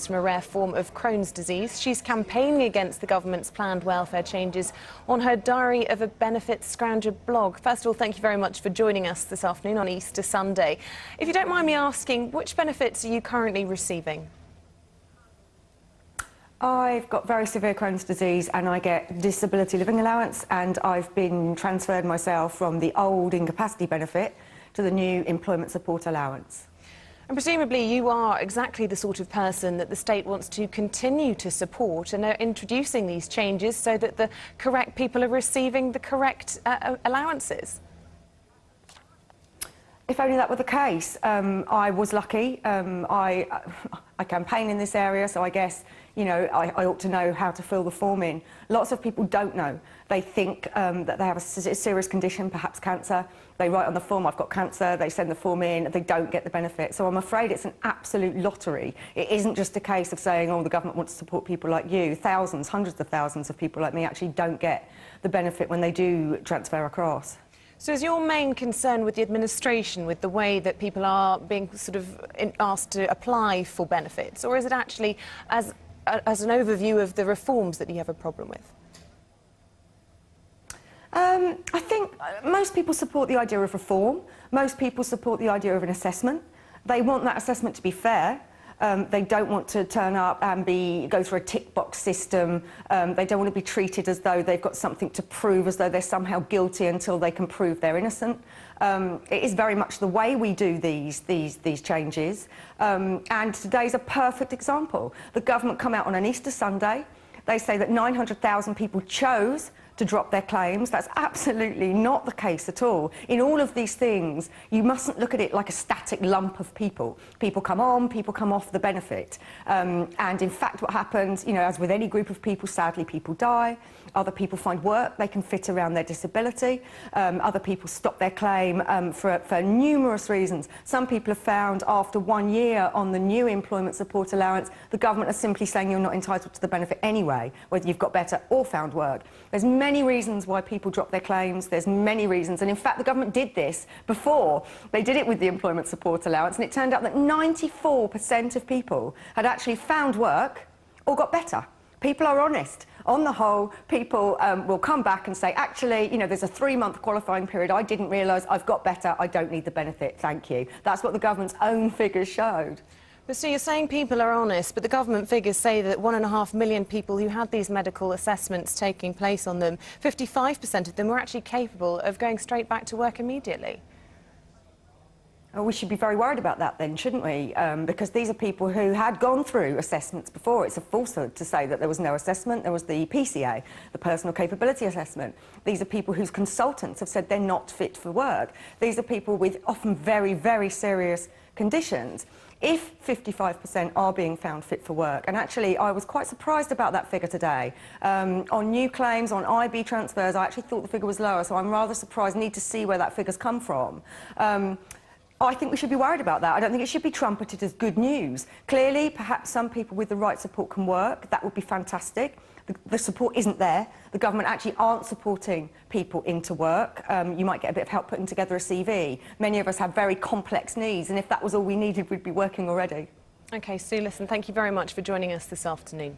From a rare form of Crohn's disease. She's campaigning against the government's planned welfare changes on her Diary of a Benefit Scrounger blog. First of all, thank you very much for joining us this afternoon on Easter Sunday. If you don't mind me asking, which benefits are you currently receiving? I've got very severe Crohn's disease and I get disability living allowance, and I've been transferred myself from the old incapacity benefit to the new employment support allowance. And presumably you are exactly the sort of person that the state wants to continue to support, and are introducing these changes so that the correct people are receiving the correct allowances. If only that were the case. I was lucky. I campaign in this area, so I guess, you know, I ought to know how to fill the form in. Lots of people don't know. They think that they have a serious condition, perhaps cancer. They write on the form, I've got cancer, they send the form in, they don't get the benefit. So I'm afraid it's an absolute lottery. It isn't just a case of saying, oh, the government wants to support people like you. Thousands, hundreds of thousands of people like me actually don't get the benefit when they do transfer across. So is your main concern with the administration, with the way that people are being sort of asked to apply for benefits, or is it actually as an overview of the reforms that you have a problem with? I think most people support the idea of reform. Most people support the idea of an assessment. They want that assessment to be fair. They don't want to turn up and go through a tick box system. They don't want to be treated as though they've got something to prove, as though they're somehow guilty until they can prove they're innocent. It is very much the way we do these changes. And today's a perfect example. The government come out on an Easter Sunday. They say that 900,000 people chose to drop their claims. That's absolutely not the case at all. In all of these things, you mustn't look at it like a static lump of people. People come on, people come off the benefit. And in fact, what happens, you know, as with any group of people, sadly, people die. Other people find work they can fit around their disability. Other people stop their claim for numerous reasons. Some people have found after 1 year on the new employment support allowance, the government is simply saying you're not entitled to the benefit anyway, whether you've got better or found work. There's many reasons why people drop their claims. There's many reasons. And in fact, the government did this before. They did it with the employment support allowance, and it turned out that 94% of people had actually found work or got better. People are honest. On the whole, people will come back and say, actually, you know, there's a 3-month qualifying period. I didn't realise, I've got better. I don't need the benefit. Thank you. That's what the government's own figures showed. But so you're saying people are honest, but the government figures say that 1.5 million people who had these medical assessments taking place on them, 55% of them were actually capable of going straight back to work immediately. Oh, we should be very worried about that then, shouldn't we? Because these are people who had gone through assessments before. It's a falsehood to say that there was no assessment. There was the PCA, the Personal Capability Assessment. These are people whose consultants have said they're not fit for work. These are people with often very, very serious conditions. If 55% are being found fit for work, and actually I was quite surprised about that figure today. On new claims, on IB transfers, I actually thought the figure was lower, so I'm rather surprised. Need to see where that figure's come from. I think we should be worried about that. I don't think it should be trumpeted as good news. Clearly, perhaps some people with the right support can work. That would be fantastic. The support isn't there. The government actually aren't supporting people into work. You might get a bit of help putting together a CV. Many of us have very complex needs, and if that was all we needed, we'd be working already. OK, Sue, listen, thank you very much for joining us this afternoon.